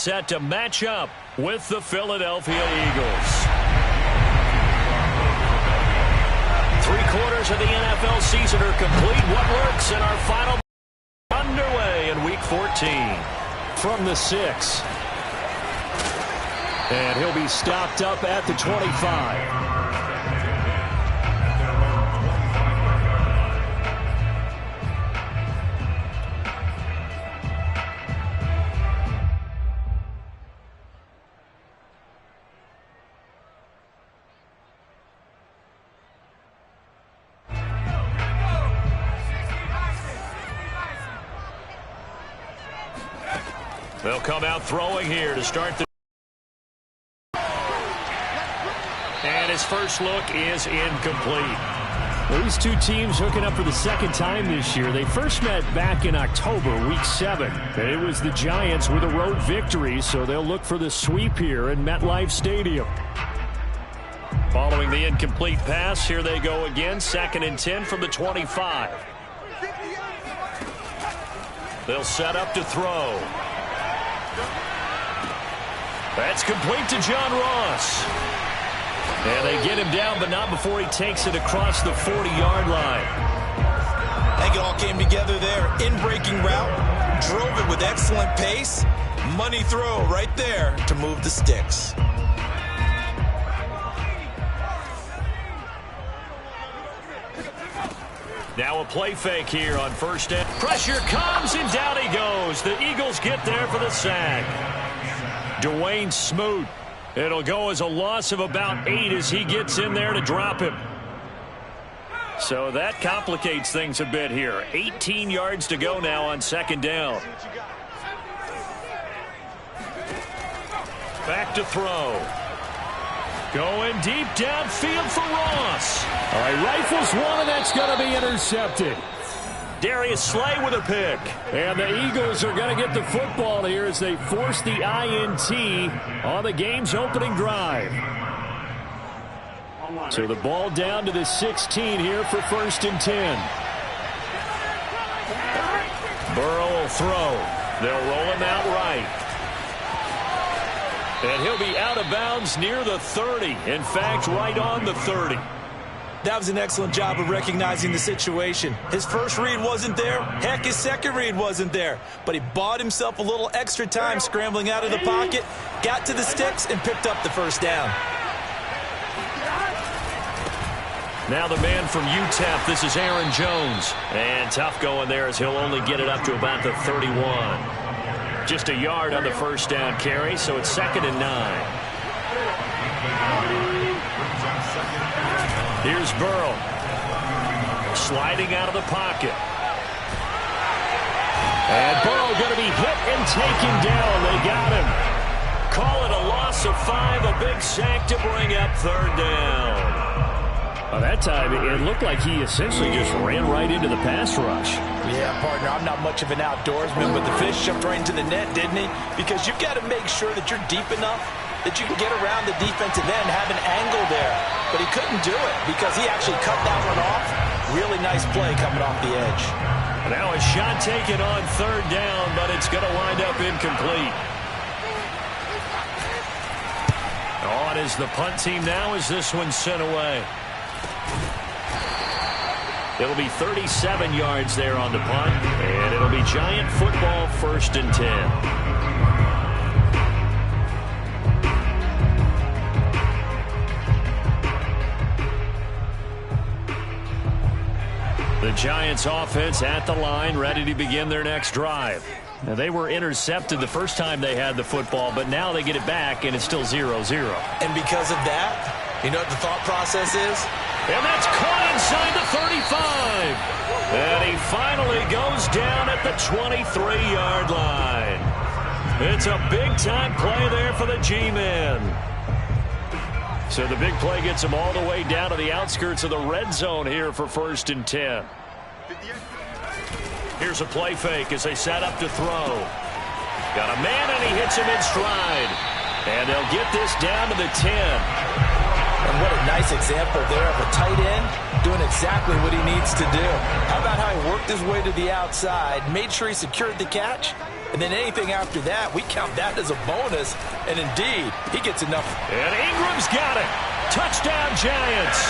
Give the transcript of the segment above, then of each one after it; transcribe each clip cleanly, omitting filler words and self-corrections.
set to match up with the Philadelphia Eagles. 3/4 of the NFL season are complete. What works in our final underway in Week 14. From the 6. And he'll be stopped up at the 25. They'll come out throwing here to start the... And his first look is incomplete. Well, these two teams hooking up for the second time this year. They first met back in October, Week 7. And it was the Giants with a road victory, so they'll look for the sweep here in MetLife Stadium. Following the incomplete pass, here they go again. 2nd and 10 from the 25. They'll set up to throw. That's complete to John Ross. And they get him down, but not before he takes it across the 40-yard line. I think it all came together there. In-breaking route, drove it with excellent pace. Money throw right there to move the sticks. Now a play fake here on first down. Pressure comes, and down he goes. The Eagles get there for the sack. Dwayne Smoot. It'll go as a loss of about 8 as he gets in there to drop him. So that complicates things a bit here. 18 yards to go now on 2nd down. Back to throw. Going deep downfield for Ross. All right, rifles one, and that's going to be intercepted. Darius Slay with a pick. And the Eagles are going to get the football here as they force the INT on the game's opening drive. So the ball down to the 16 here for 1st and 10. Burrow will throw. They'll roll him out right. And he'll be out of bounds near the 30. In fact, right on the 30. That was an excellent job of recognizing the situation. His first read wasn't there. Heck, his second read wasn't there. But he bought himself a little extra time scrambling out of the pocket, got to the sticks, and picked up the first down. Now the man from UTEP, this is Aaron Jones. And tough going there as he'll only get it up to about the 31. Just a yard on the first down carry, so it's 2nd and 9. Here's Burrow. Sliding out of the pocket. And Burrow going to be hit and taken down. They got him. Call it a loss of 5, a big sack to bring up 3rd down. Well, that time, it looked like he essentially just ran right into the pass rush. Yeah, partner, I'm not much of an outdoorsman, but the fish jumped right into the net, didn't he? Because you've got to make sure that you're deep enough that you can get around the defensive end, have an angle there. But he couldn't do it because he actually cut that one off. Really nice play coming off the edge. Now a shot taken on 3rd down, but it's going to wind up incomplete. On is the punt team now as this one's sent away. It'll be 37 yards there on the punt, and it'll be Giant football 1st and 10. The Giants offense at the line, ready to begin their next drive. Now, they were intercepted the first time they had the football, but now they get it back, and it's still 0-0. And because of that, you know what the thought process is? And that's caught inside the 35. And he finally goes down at the 23-yard line. It's a big-time play there for the G-men. So the big play gets him all the way down to the outskirts of the red zone here for 1st and 10. Here's a play fake as they set up to throw. Got a man, and he hits him in stride. And they'll get this down to the 10. And what a nice example there of a tight end doing exactly what he needs to do. How about how he worked his way to the outside, made sure he secured the catch, and then anything after that, we count that as a bonus. And indeed, he gets enough. And Ingram's got it. Touchdown, Giants.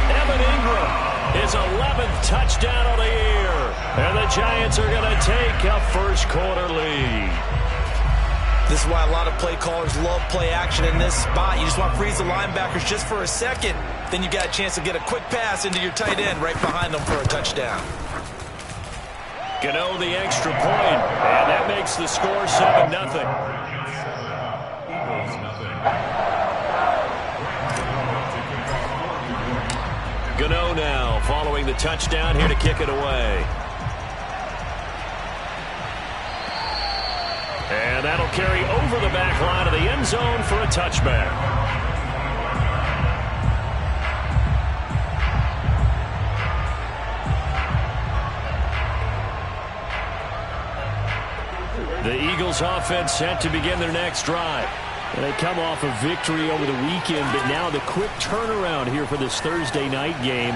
Evan Ingram, his 11th touchdown of the year. And the Giants are going to take a first quarter lead. This is why a lot of play callers love play action in this spot. You just want to freeze the linebackers just for a second. Then you got a chance to get a quick pass into your tight end right behind them for a touchdown. Gano the extra point, and that makes the score 7-0. Gano now following the touchdown here to kick it away. And that'll carry over the back line of the end zone for a touchback. The Eagles offense set to begin their next drive. And they come off a victory over the weekend, but now the quick turnaround here for this Thursday night game.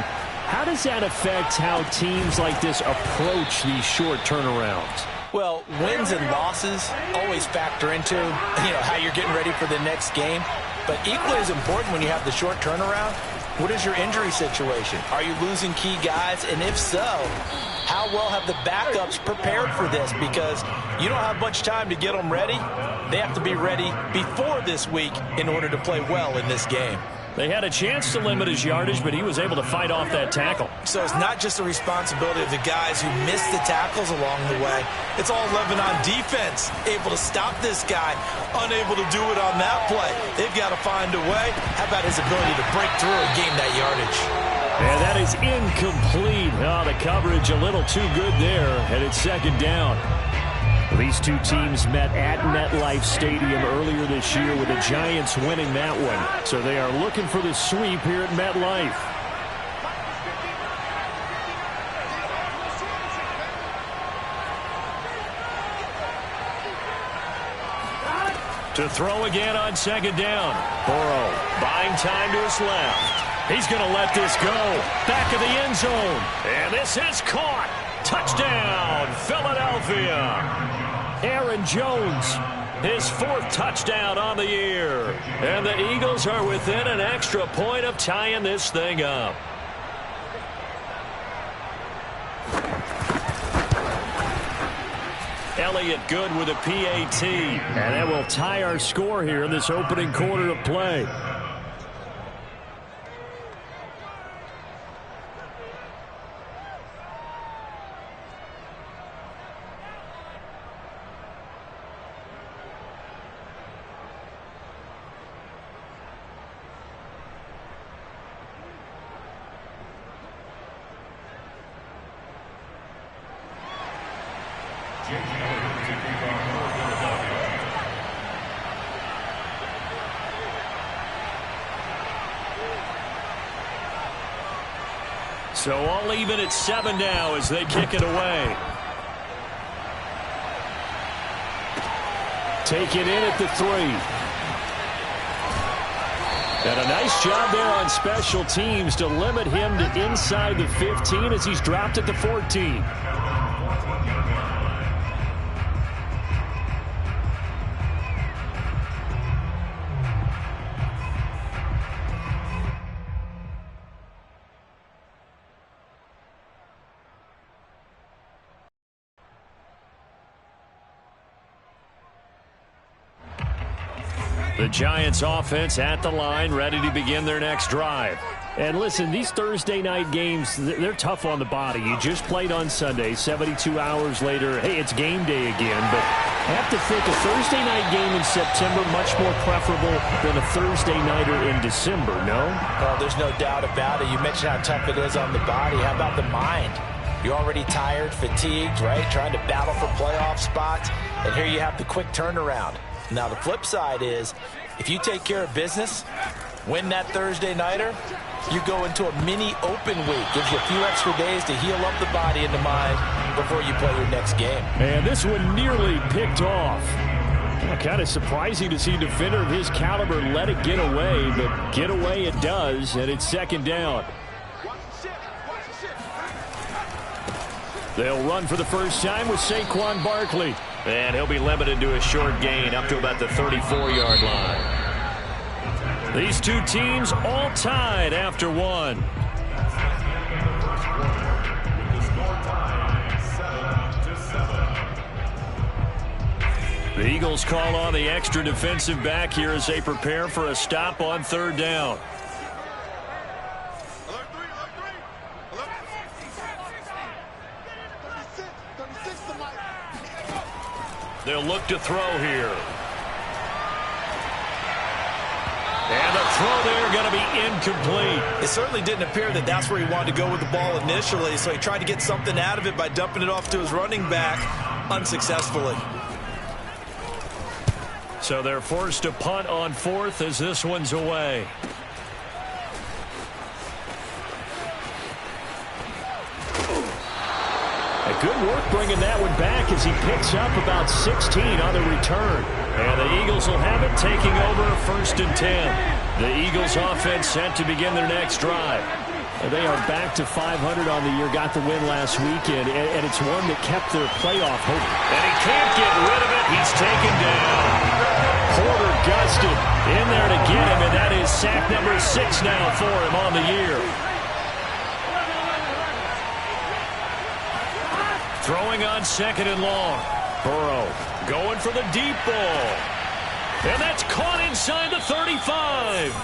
How does that affect how teams like this approach these short turnarounds? Well, wins and losses always factor into, how you're getting ready for the next game. But equally as important when you have the short turnaround, what is your injury situation? Are you losing key guys? And if so, how well have the backups prepared for this? Because you don't have much time to get them ready. They have to be ready before this week in order to play well in this game. They had a chance to limit his yardage, but he was able to fight off that tackle. So it's not just the responsibility of the guys who missed the tackles along the way. It's all Lebanon defense, able to stop this guy, unable to do it on that play. They've got to find a way. How about his ability to break through and gain that yardage? And that is incomplete. Oh, the coverage a little too good there, and it's second down. These two teams met at MetLife Stadium earlier this year with the Giants winning that one. So they are looking for the sweep here at MetLife. To throw again on second down. Burrow buying time to his left. He's going to let this go. Back of the end zone. And this is caught. Touchdown, Philadelphia. Aaron Jones, his 4th touchdown on the year. And the Eagles are within an extra point of tying this thing up. Elliott good with a PAT. And that will tie our score here in this opening quarter of play. So all even at 7 now as they kick it away. Take it in at the 3. And a nice job there on special teams to limit him to inside the 15 as he's dropped at the 14. The Giants offense at the line, ready to begin their next drive. And listen, these Thursday night games, they're tough on the body. You just played on Sunday, 72 hours later, hey, it's game day again. But I have to think a Thursday night game in September much more preferable than a Thursday nighter in December, no? Oh, there's no doubt about it. You mentioned how tough it is on the body. How about the mind? You're already tired, fatigued, right? Trying to battle for playoff spots. And here you have the quick turnaround. Now, the flip side is, if you take care of business, win that Thursday nighter, you go into a mini open week. Gives you a few extra days to heal up the body and the mind before you play your next game. And this one nearly picked off. Kind of surprising to see a defender of his caliber let it get away, but get away it does, and it's second down. They'll run for the first time with Saquon Barkley. And he'll be limited to a short gain up to about the 34-yard line. These two teams all tied after one. The Eagles call on the extra defensive back here as they prepare for a stop on third down. They'll look to throw here. And the throw there going to be incomplete. It certainly didn't appear that that's where he wanted to go with the ball initially, so he tried to get something out of it by dumping it off to his running back unsuccessfully. So they're forced to punt on fourth as this one's away. Good work bringing that one back as he picks up about 16 on the return. And the Eagles will have it, taking over first and 10. The Eagles offense set to begin their next drive. They are back to 500 on the year, got the win last weekend, and it's one that kept their playoff hope. And he can't get rid of it. He's taken down. Porter gusted in there to get him, and that is sack number 6 now for him on the year. Throwing on second and long. Burrow going for the deep ball. And that's caught inside the 35.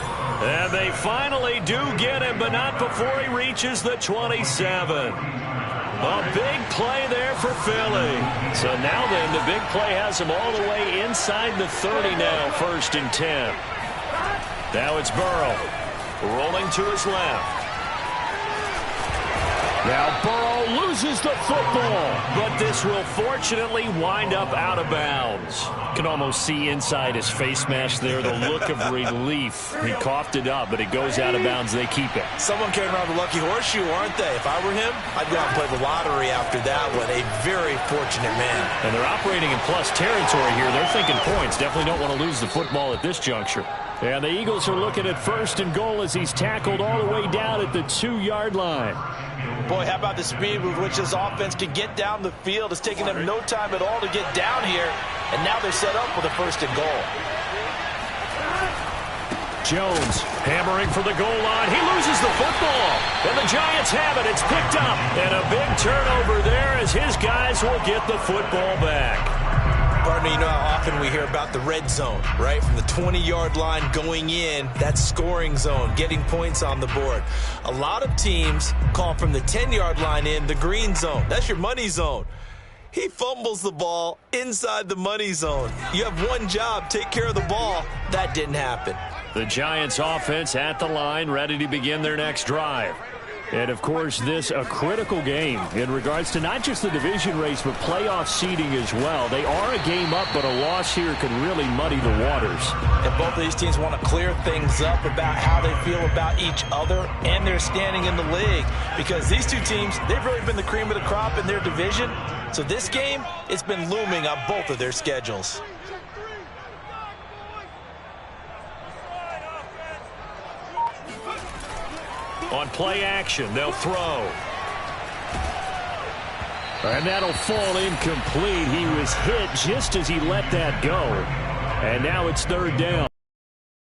And they finally do get him, but not before he reaches the 27. A big play there for Philly. So now then, the big play has him all the way inside the 30 now, first and 10. Now it's Burrow rolling to his left. Now Burrow loses the football, but this will fortunately wind up out of bounds. You can almost see inside his face mask there the look of relief. He coughed it up, but it goes out of bounds. They keep it. Someone came around the lucky horseshoe, aren't they? If I were him, I'd go out and play the lottery after that one. A very fortunate man. And they're operating in plus territory here. They're thinking points. Definitely don't want to lose the football at this juncture. And the Eagles are looking at first and goal as he's tackled all the way down at the 2-yard line. Boy, how about the speed with which this offense could get down the field? It's taken them no time at all to get down here, and now they're set up with a first and goal. Jones hammering for the goal line. He loses the football, and the Giants have it. It's picked up, and a big turnover there as his guys will get the football back. Partner, you know how often we hear about the red zone, right? From the 20-yard line going in, that scoring zone, getting points on the board. A lot of teams call from the 10-yard line in the green zone. That's your money zone. He fumbles the ball inside the money zone. You have one job, take care of the ball. That didn't happen. The Giants offense at the line, ready to begin their next drive. And, of course, this a critical game in regards to not just the division race, but playoff seeding as well. They are a game up, but a loss here could really muddy the waters. And both of these teams want to clear things up about how they feel about each other and their standing in the league. Because these two teams, they've really been the cream of the crop in their division. So this game, it's been looming on both of their schedules. On play action, they'll throw. And that'll fall incomplete. He was hit just as he let that go. And now it's third down.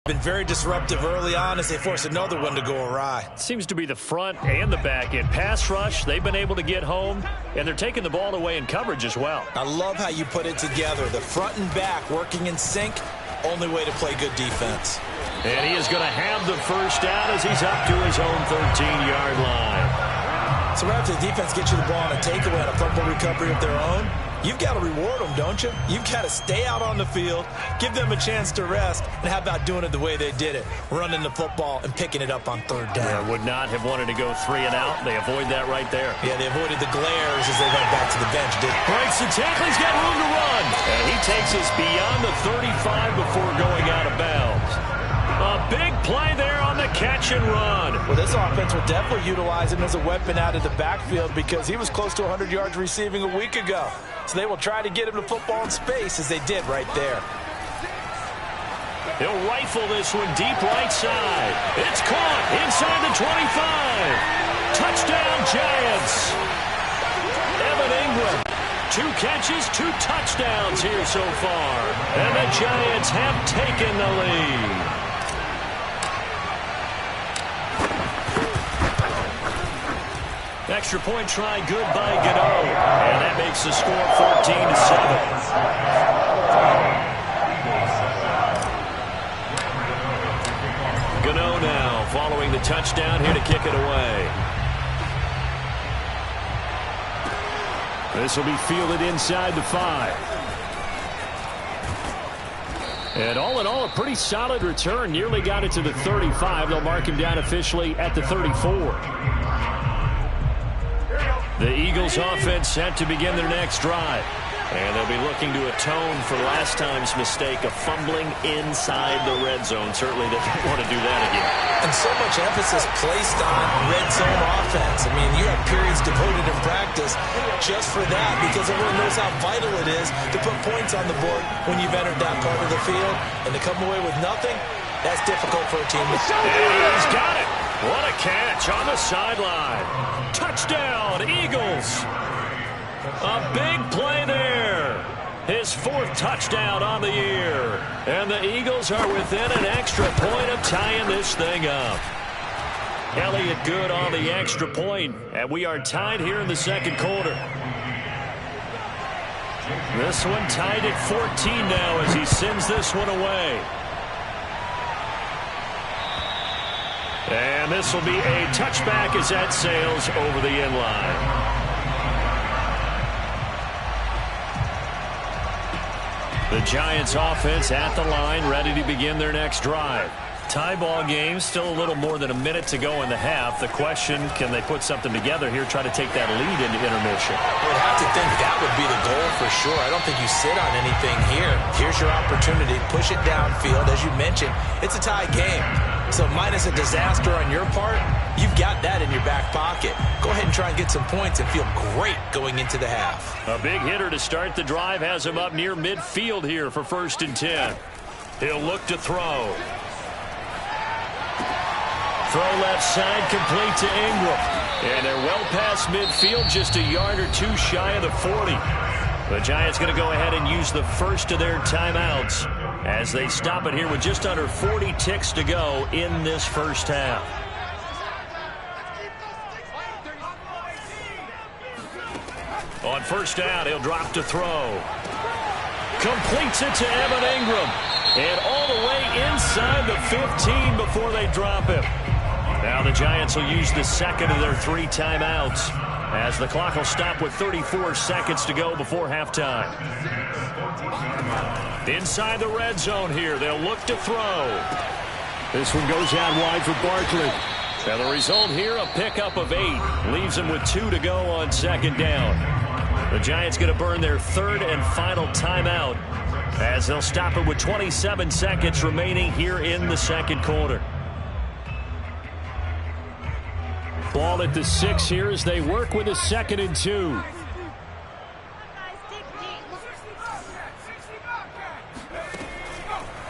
Been very disruptive early on as they force another one to go awry. Seems to be the front and the back end. Pass rush, they've been able to get home, and they're taking the ball away in coverage as well. I love how you put it together. The front and back working in sync. Only way to play good defense. And he is going to have the first down as he's up to his own 13-yard line. So right after the defense gets you the ball on a takeaway and a fumble recovery of their own, you've got to reward them, don't you? You've got to stay out on the field, give them a chance to rest, and how about doing it the way they did it, running the football and picking it up on third down. Yeah, would not have wanted to go 3 and out. They avoid that right there. Yeah, they avoided the glares as they went back to the bench. Breaks the tackle. He's got room to run. And he takes us beyond the 35 before going out of bounds. A big play there on the catch and run. Well, this offense will definitely utilize him as a weapon out of the backfield because he was close to 100 yards receiving a week ago. So they will try to get him the football in space as they did right there. He'll rifle this one deep right side. It's caught inside the 25. Touchdown, Giants. Evan Ingram. 2 catches, 2 touchdowns here so far. And the Giants have taken the lead. Extra point try good by Gano. And that makes the score 14-7. Gano now following the touchdown here to kick it away. This will be fielded inside the 5. And all in all, a pretty solid return. Nearly got it to the 35. They'll mark him down officially at the 34. The Eagles offense set to begin their next drive. And they'll be looking to atone for last time's mistake of fumbling inside the red zone. Certainly they don't want to do that again. And so much emphasis placed on red zone offense. I mean, you have periods devoted in practice just for that because everyone knows how vital it is to put points on the board when you've entered that part of the field. And to come away with nothing, that's difficult for a team to do. He's got it. What a catch on the sideline. Touchdown, Eagles. A big play there. His 4th touchdown on the year. And the Eagles are within an extra point of tying this thing up. Elliott good on the extra point. And we are tied here in the second quarter. This one tied at 14 now as he sends this one away. And this will be a touchback as that sails over the end line. The Giants offense at the line, ready to begin their next drive. Tie ball game, still a little more than a minute to go in the half. The question, can they put something together here, try to take that lead into intermission? I would have to think that would be the goal for sure. I don't think you sit on anything here. Here's your opportunity. Push it downfield. As you mentioned, it's a tie game. So minus a disaster on your part, you've got that in your back pocket. Go ahead and try and get some points and feel great going into the half. A big hitter to start the drive has him up near midfield here for 1st and 10. He'll look to throw. Throw left side, complete to Ingram. And they're well past midfield, just a yard or 2 shy of the 40. The Giants going to go ahead and use the first of their timeouts as they stop it here with just under 40 ticks to go in this first half. On 1st down, he'll drop to throw. Completes it to Evan Ingram. And all the way inside the 15 before they drop him. Now the Giants will use the second of their 3 timeouts as the clock will stop with 34 seconds to go before halftime. Inside the red zone here, they'll look to throw. This one goes out wide for Barkley. Now the result here, a pickup of 8. Leaves them with 2 to go on 2nd down. The Giants going to burn their 3rd and final timeout as they'll stop it with 27 seconds remaining here in the second quarter. Ball at the 6 here as they work with a 2nd and 2.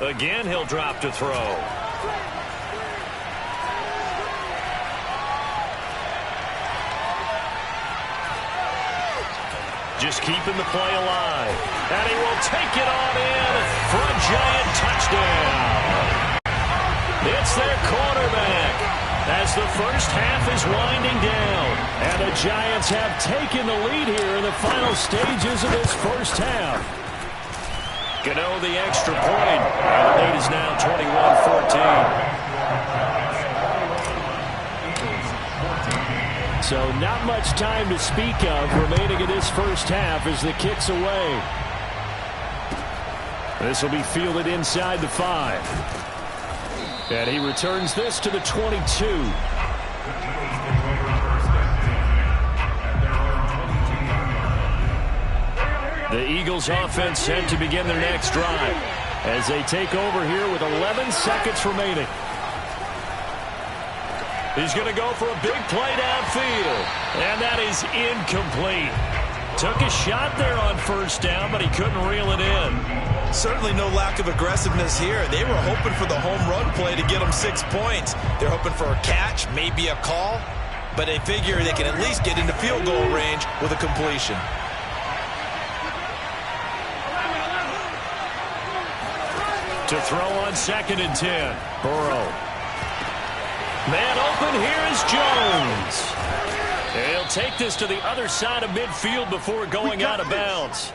Again, he'll drop to throw. Just keeping the play alive. And he will take it on in for a Giant touchdown. It's their quarterback as the first half is winding down. And the Giants have taken the lead here in the final stages of this first half. Gano the extra point. And the lead is now 21-14. So not much time to speak of remaining in this first half as the kick's away. This will be fielded inside the 5. And he returns this to the 22. The Eagles offense set to begin their next drive as they take over here with 11 seconds remaining. He's going to go for a big play downfield. And that is incomplete. Took a shot there on 1st down, but he couldn't reel it in. Certainly no lack of aggressiveness here. They were hoping for the home run play to get them 6 points. They're hoping for a catch, maybe a call, but they figure they can at least get into field goal range with a completion. To throw on 2nd and 10. Burrow. Man open, here is Jones. He'll take this to the other side of midfield before going out of bounds.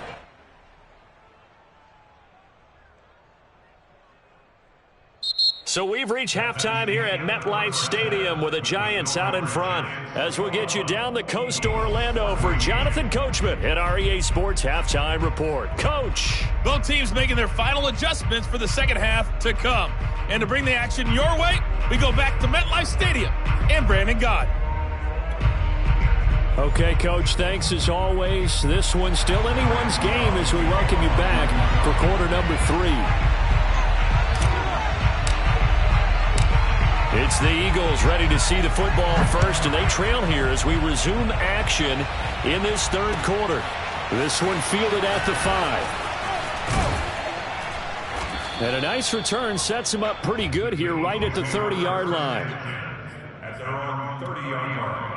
So we've reached halftime here at MetLife Stadium with the Giants out in front. As we'll get you down the coast to Orlando for Jonathan Coachman at our EA Sports Halftime Report. Coach. Both teams making their final adjustments for the second half to come. And to bring the action your way, we go back to MetLife Stadium and Brandon Gaudin. Okay, Coach, thanks as always. This one's still anyone's game as we welcome you back for quarter number 3. It's the Eagles ready to see the football first, and they trail here as we resume action in this third quarter. This one fielded at the 5. And a nice return sets him up pretty good here right at the 30-yard line. At their own 30-yard line.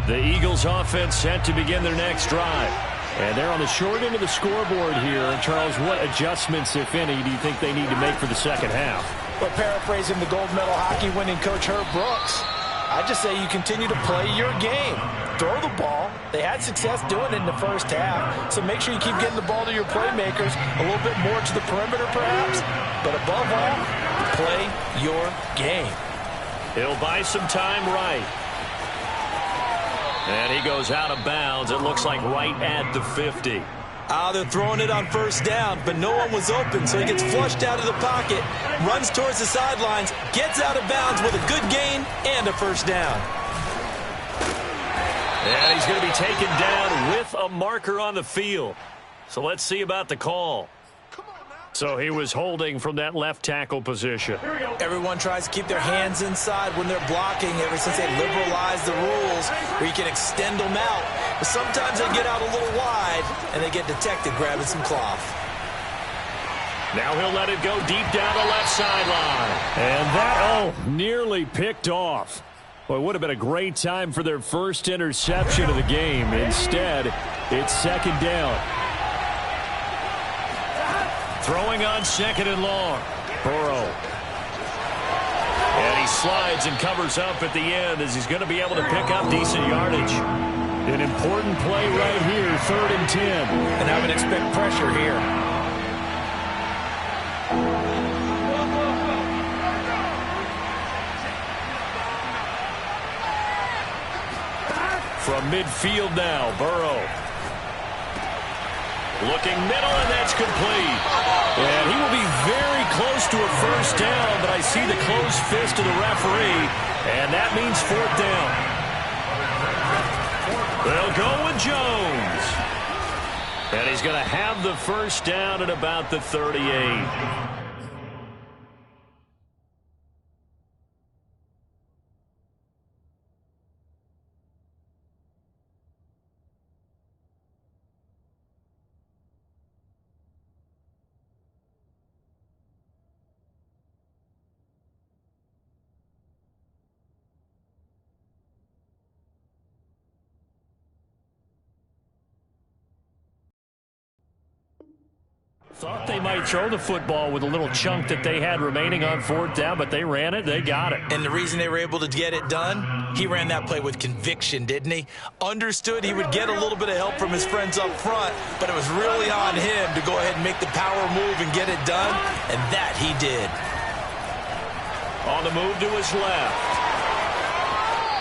The Eagles offense set to begin their next drive. And they're on the short end of the scoreboard here. And Charles, what adjustments, if any, do you think they need to make for the second half? Well, paraphrasing the gold medal hockey winning coach Herb Brooks, I just say you continue to play your game. Throw the ball. They had success doing it in the first half, so make sure you keep getting the ball to your playmakers, a little bit more to the perimeter perhaps, but above all, play your game. He'll buy some time right. And he goes out of bounds. It looks like right at the 50. They're throwing it on first down, but no one was open, so he gets flushed out of the pocket, runs towards the sidelines, gets out of bounds with a good gain and a first down. And he's going to be taken down with a marker on the field. So let's see about the call. So he was holding from that left tackle position. Everyone tries to keep their hands inside when they're blocking ever since they liberalized the rules where you can extend them out. But sometimes they get out a little wide and they get detected grabbing some cloth. Now he'll let it go deep down the left sideline. And that, nearly picked off. Well, it would have been a great time for their first interception of the game. Instead, it's second down. Throwing on 2nd and long. Burrow. And he slides and covers up at the end as he's going to be able to pick up decent yardage. An important play right here, 3rd and 10. And I would expect pressure here. From midfield now, Burrow. Looking middle, and that's complete. And he will be very close to a first down, but I see the closed fist of the referee, and that means 4th down. They'll go with Jones. And he's going to have the first down at about the 38. Thought they might throw the football with a little chunk that they had remaining on 4th down, but they ran it, they got it. And the reason they were able to get it done, he ran that play with conviction, didn't he? Understood he would get a little bit of help from his friends up front, but it was really on him to go ahead and make the power move and get it done, and that he did. On the move to his left.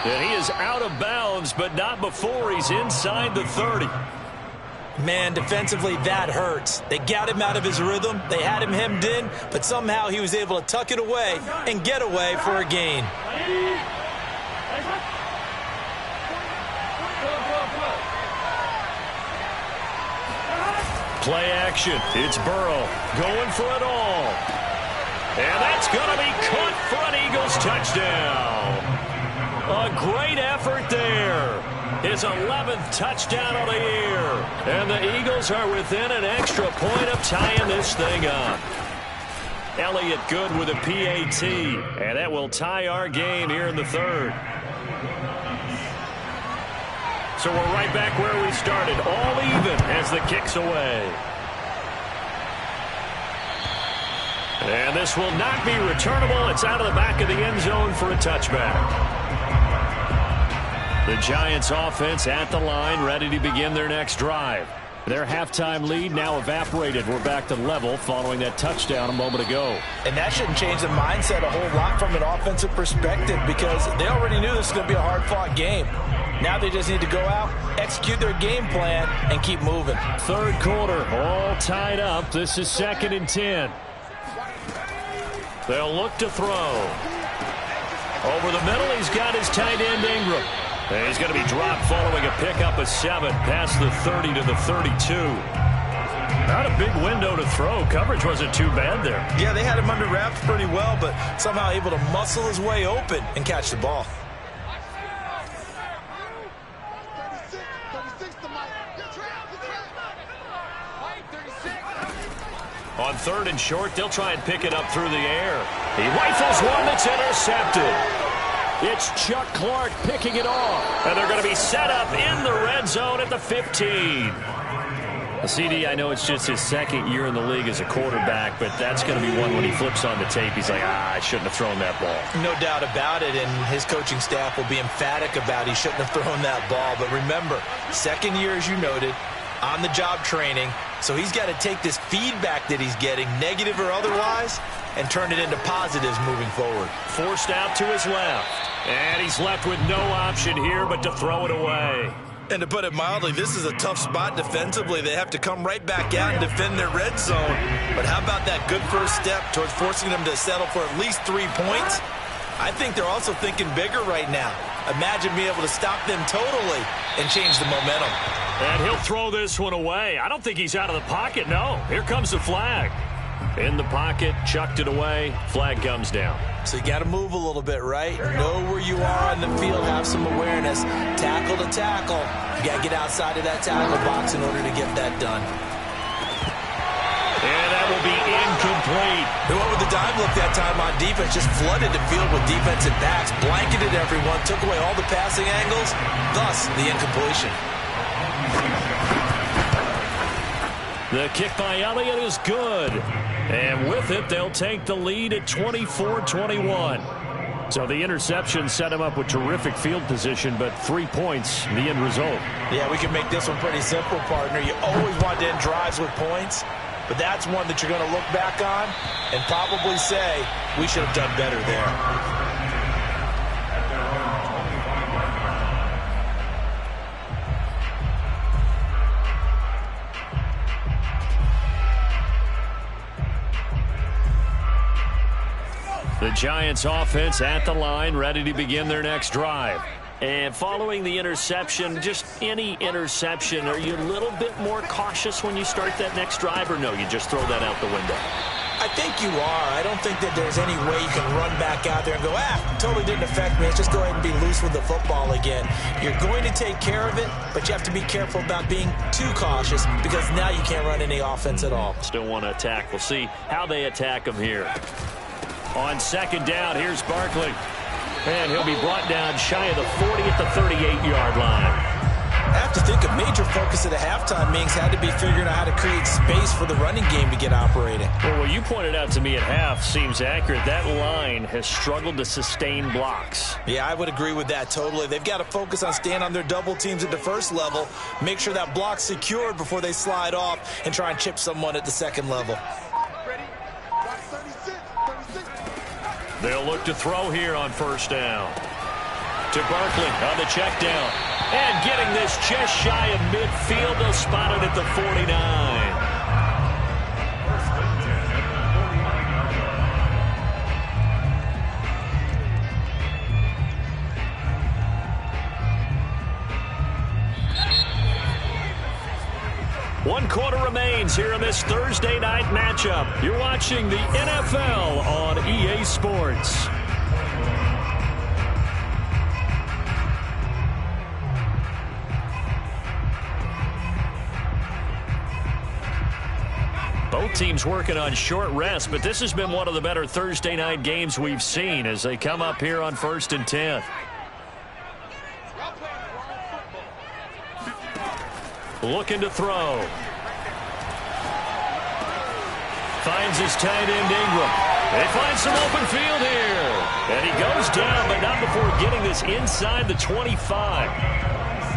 And he is out of bounds, but not before he's inside the 30. Man, defensively, that hurts. They got him out of his rhythm. They had him hemmed in, but somehow he was able to tuck it away and get away for a gain. Play action. It's Burrow going for it all. And that's going to be caught for an Eagles touchdown. A great effort there. His 11th touchdown of the year. And the Eagles are within an extra point of tying this thing up. Elliott Good with a PAT. And that will tie our game here in the third. So we're right back where we started. All even as the kick's away. And this will not be returnable. It's out of the back of the end zone for a touchback. The Giants offense at the line, ready to begin their next drive. Their halftime lead now evaporated. We're back to level following that touchdown a moment ago. And that shouldn't change the mindset a whole lot from an offensive perspective because they already knew this was going to be a hard-fought game. Now they just need to go out, execute their game plan, and keep moving. Third quarter, all tied up. This is 2nd and 10. They'll look to throw. Over the middle, he's got his tight end Ingram. And he's going to be dropped following a pickup of 7 past the 30 to the 32. Not a big window to throw. Coverage wasn't too bad there. Yeah, they had him under wraps pretty well, but somehow able to muscle his way open and catch the ball. On 3rd and short, they'll try and pick it up through the air. He rifles one that's intercepted. It's Chuck Clark picking it off. And they're going to be set up in the red zone at the 15. CD, I know it's just his 2nd year in the league as a quarterback, but that's going to be one when he flips on the tape. He's like, I shouldn't have thrown that ball. No doubt about it, and his coaching staff will be emphatic about he shouldn't have thrown that ball. But remember, 2nd year, as you noted, on-the-job training. So he's got to take this feedback that he's getting, negative or otherwise, and turn it into positives moving forward. Forced out to his left. And he's left with no option here but to throw it away. And to put it mildly, this is a tough spot defensively. They have to come right back out and defend their red zone. But how about that good first step towards forcing them to settle for at least 3 points? I think they're also thinking bigger right now. Imagine being able to stop them totally and change the momentum. And he'll throw this one away. I don't think he's out of the pocket, no. Here comes the flag. In the pocket, chucked it away, flag comes down. So you got to move a little bit, right? Know where you are on the field, have some awareness. Tackle to tackle. You got to get outside of that tackle box in order to get that done. And that will be incomplete. They went with the dive look that time on defense, just flooded the field with defensive backs, blanketed everyone, took away all the passing angles, thus the incompletion. The kick by Elliott is good. And with it, they'll take the lead at 24-21. So the interception set him up with terrific field position, but 3 points, the end result. Yeah, we can make this one pretty simple, partner. You always want to end drives with points, but that's one that you're going to look back on and probably say, we should have done better there. The Giants offense at the line, ready to begin their next drive. And following the interception, just any interception, are you a little bit more cautious when you start that next drive, or no, you just throw that out the window? I think you are. I don't think that there's any way you can run back out there and go, totally didn't affect me. Let's just go ahead and be loose with the football again. You're going to take care of it, but you have to be careful about being too cautious because now you can't run any offense at all. Still want to attack. We'll see how they attack them here. On 2nd down, here's Barkley. And he'll be brought down shy of the 40 at the 38-yard line. I have to think a major focus at the halftime meetings had to be figuring out how to create space for the running game to get operating. Well, what you pointed out to me at half seems accurate. That line has struggled to sustain blocks. Yeah, I would agree with that totally. They've got to focus on staying on their double teams at the first level, make sure that block's secured before they slide off and try and chip someone at the second level. They'll look to throw here on 1st down. To Barkley on the check down. And getting this just shy of midfield, they'll spot it at the 49. One quarter remains here in this Thursday night matchup. You're watching the NFL on EA Sports. Both teams working on short rest, but this has been one of the better Thursday night games we've seen as they come up here on 1st and 10. Looking to throw. Finds his tight end Ingram. They find some open field here. And he goes down, but not before getting this inside the 25.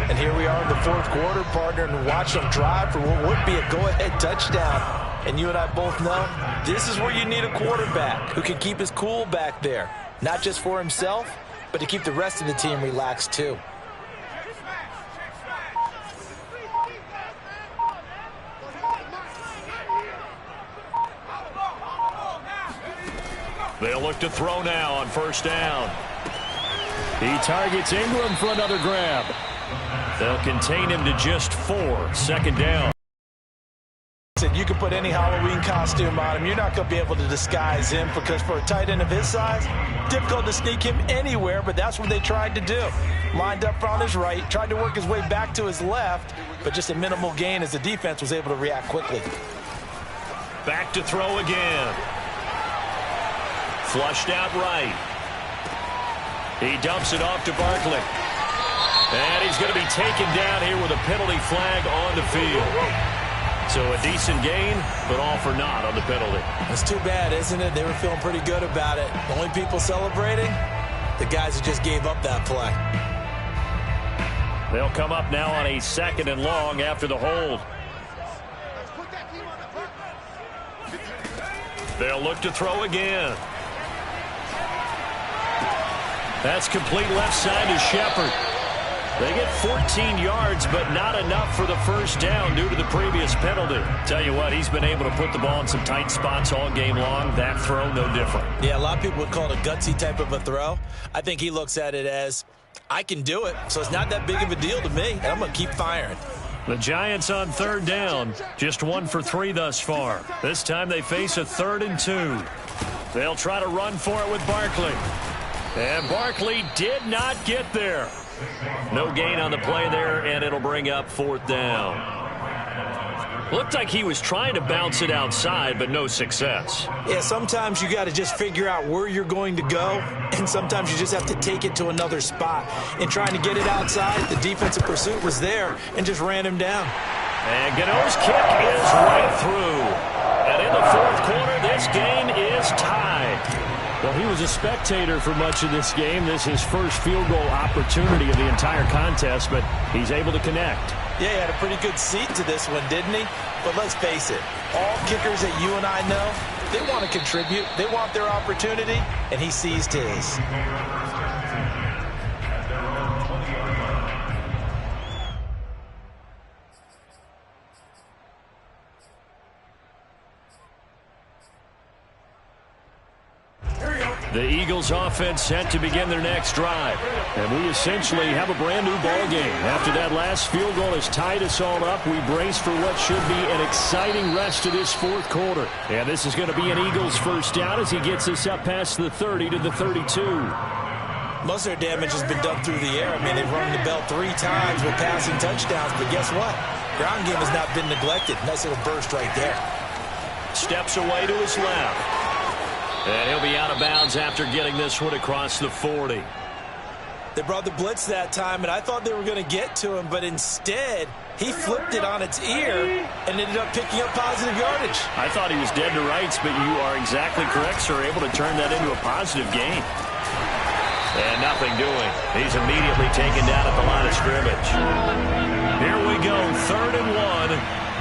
And here we are in the 4th quarter, partner, and watch them drive for what would be a go-ahead touchdown. And you and I both know this is where you need a quarterback who can keep his cool back there. Not just for himself, but to keep the rest of the team relaxed too. They'll look to throw now on 1st down. He targets Ingram for another grab. They'll contain him to just 4. 2nd down. You can put any Halloween costume on him. You're not going to be able to disguise him because for a tight end of his size, difficult to sneak him anywhere, but that's what they tried to do. Lined up on his right, tried to work his way back to his left, but just a minimal gain as the defense was able to react quickly. Back to throw again. Flushed out right. He dumps it off to Barkley. And he's going to be taken down here with a penalty flag on the field. So a decent gain, but all for naught on the penalty. That's too bad, isn't it? They were feeling pretty good about it. The only people celebrating, the guys who just gave up that play. They'll come up now on a 2nd and long after the hold. They'll look to throw again. That's complete left side to Shepard. They get 14 yards, but not enough for the 1st down due to the previous penalty. Tell you what, he's been able to put the ball in some tight spots all game long. That throw, no different. Yeah, a lot of people would call it a gutsy type of a throw. I think he looks at it as, I can do it, so it's not that big of a deal to me, and I'm going to keep firing. The Giants on 3rd down, just 1 for 3 thus far. This time they face a 3rd and 2. They'll try to run for it with Barkley. And Barkley did not get there. No gain on the play there, and it'll bring up 4th down. Looked like he was trying to bounce it outside, but no success. Yeah, sometimes you got to just figure out where you're going to go, and sometimes you just have to take it to another spot. In trying to get it outside, the defensive pursuit was there and just ran him down. And Gano's kick is right through. And in the 4th quarter, this game is tied. Well, he was a spectator for much of this game. This is his first field goal opportunity of the entire contest, but he's able to connect. Yeah, he had a pretty good seat to this one, didn't he? But let's face it, all kickers that you and I know, they want to contribute. They want their opportunity, and he seized his. The Eagles offense set to begin their next drive. And we essentially have a brand new ball game. After that last field goal has tied us all up, we brace for what should be an exciting rest of this 4th quarter. And this is going to be an Eagles 1st down as he gets us up past the 30 to the 32. Most of their damage has been done through the air. I mean, they've rung the bell 3 times with passing touchdowns, but guess what? Ground game has not been neglected. Nice little burst right there. Steps away to his left. And he'll be out of bounds after getting this one across the 40. They brought the blitz that time, and I thought they were going to get to him, but instead, he flipped it on its ear and ended up picking up positive yardage. I thought he was dead to rights, but you are exactly correct, sir. Able to turn that into a positive gain. And nothing doing. He's immediately taken down at the line of scrimmage. Here we go, 3rd and 1.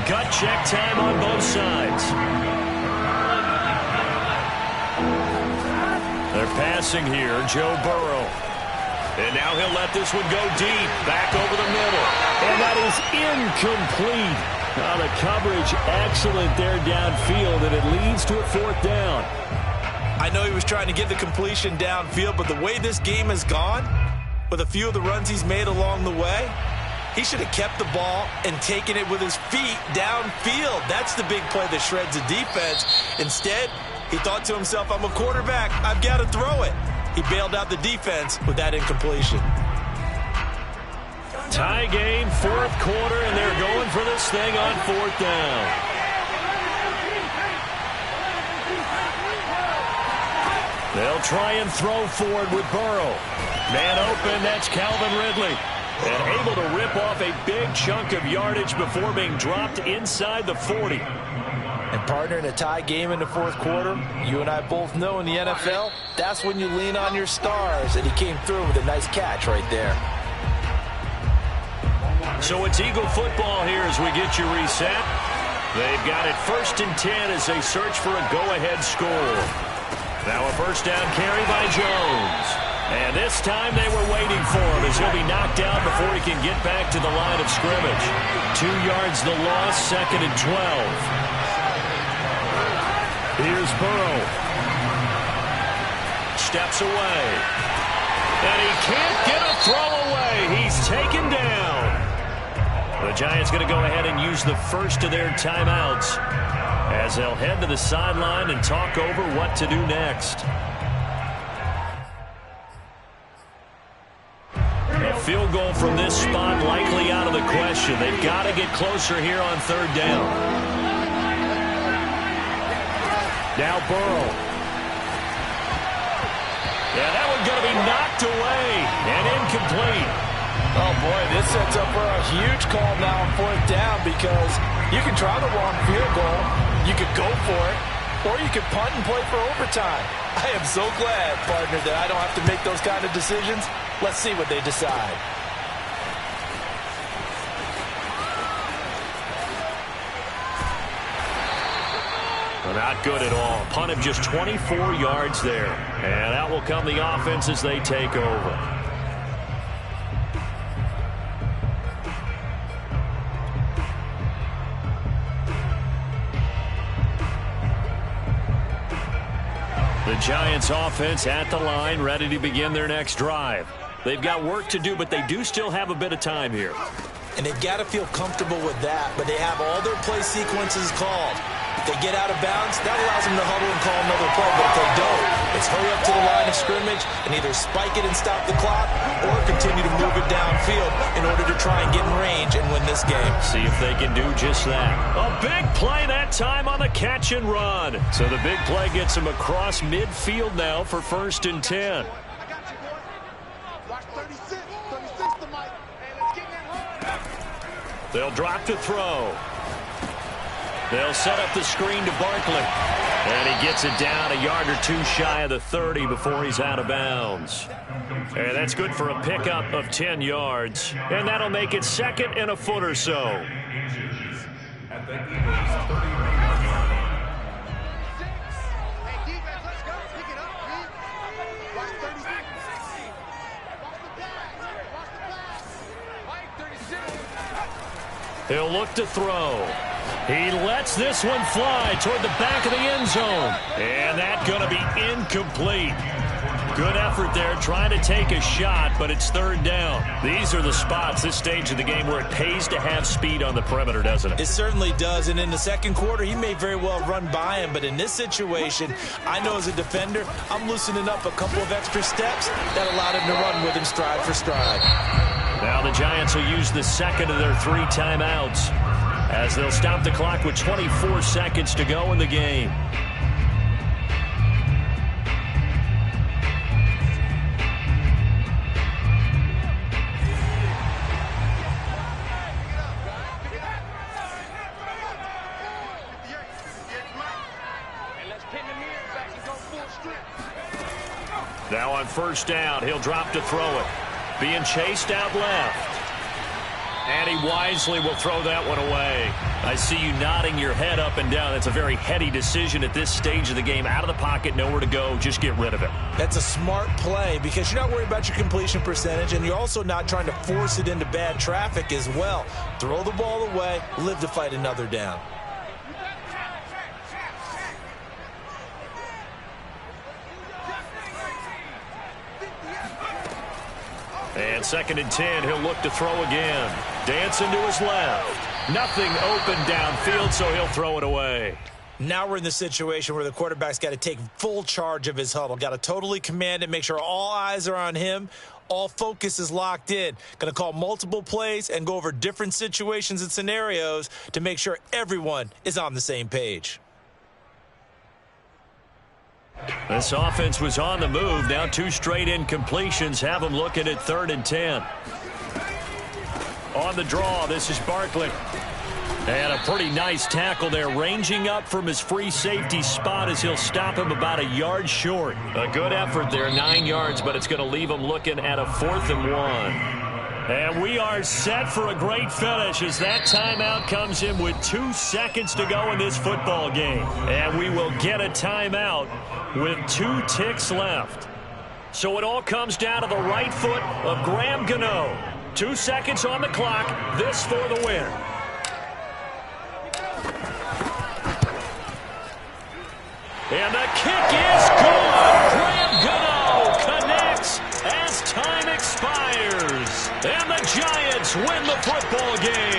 Gut check time on both sides. They're passing here, Joe Burrow. And now he'll let this one go deep, back over the middle. And that is incomplete. Now the coverage excellent there downfield, and it leads to a 4th down. I know he was trying to get the completion downfield, but the way this game has gone, with a few of the runs he's made along the way, he should have kept the ball and taken it with his feet downfield. That's the big play that shreds the defense. Instead, he thought to himself, I'm a quarterback. I've got to throw it. He bailed out the defense with that incompletion. Tie game, 4th quarter, and they're going for this thing on 4th down. They'll try and throw forward with Burrow. Man open, that's Calvin Ridley. And able to rip off a big chunk of yardage before being dropped inside the 40. And partner, in a tie game in the fourth quarter, you and I both know in the NFL, that's when you lean on your stars. And he came through with a nice catch right there. So it's Eagle football here as we get you reset. They've got it 1st and 10 as they search for a go-ahead score. Now a first down carry by Jones. And this time they were waiting for him as he'll be knocked down before he can get back to the line of scrimmage. 2 yards the loss, 2nd and 12. Here's Burrow. Steps away. And he can't get a throw away. He's taken down. The Giants going to go ahead and use the first of their timeouts as they'll head to the sideline and talk over what to do next. A field goal from this spot likely out of the question. They've got to get closer here on 3rd down. Now Burrow. Yeah, that one's going to be knocked away and incomplete. Oh, boy, this sets up for a huge call now on 4th down because you can try the long field goal, you could go for it, or you can punt and play for overtime. I am so glad, partner, that I don't have to make those kind of decisions. Let's see what they decide. Not good at all. Punt of just 24 yards there. And out will come the offense as they take over. The Giants offense at the line, ready to begin their next drive. They've got work to do, but they do still have a bit of time here. And they've got to feel comfortable with that, but they have all their play sequences called. If they get out of bounds, that allows them to huddle and call another play. But if they don't, it's hurry up to the line of scrimmage and either spike it and stop the clock or continue to move it downfield in order to try and get in range and win this game. See if they can do just that. A big play that time on the catch and run. So the big play gets them across midfield now for 1st and 10. They'll drop to throw. They'll set up the screen to Barkley. And he gets it down a yard or two shy of the 30 before he's out of bounds. And that's good for a pickup of 10 yards. And that'll make it 2nd and a foot or so. At the Eagles' 30-yard line. He'll look to throw. He lets this one fly toward the back of the end zone. And that's going to be incomplete. Good effort there trying to take a shot, but it's 3rd down. These are the spots, this stage of the game, where it pays to have speed on the perimeter, doesn't it? It certainly does, and in the second quarter, he may very well run by him, but in this situation, I know as a defender, I'm loosening up a couple of extra steps that allowed him to run with him stride for stride. Now the Giants will use the 2nd of their 3 timeouts as they'll stop the clock with 24 seconds to go in the game. Now on 1st down, he'll drop to throw it. Being chased out left. And he wisely will throw that one away. I see you nodding your head up and down. That's a very heady decision at this stage of the game. Out of the pocket, nowhere to go. Just get rid of it. That's a smart play because you're not worried about your completion percentage, and you're also not trying to force it into bad traffic as well. Throw the ball away, live to fight another down. And 2nd and 10, he'll look to throw again. Dancing to his left. Nothing open downfield, so he'll throw it away. Now we're in the situation where the quarterback's got to take full charge of his huddle. Got to totally command it, make sure all eyes are on him. All focus is locked in. Going to call multiple plays and go over different situations and scenarios to make sure everyone is on the same page. This offense was on the move. Now 2 straight incompletions have them looking at 3rd and 10. On the draw, this is Barkley. And a pretty nice tackle there, ranging up from his free safety spot as he'll stop him about a yard short. A good effort there, 9 yards, but it's going to leave him looking at a 4th and 1. And we are set for a great finish as that timeout comes in with 2 seconds to go in this football game. And we will get a timeout with 2 ticks left. So it all comes down to the right foot of Graham Gano. 2 seconds on the clock. This for the win. And the kick is good. Graham Gano connects as time expires. And the Giants win the football game.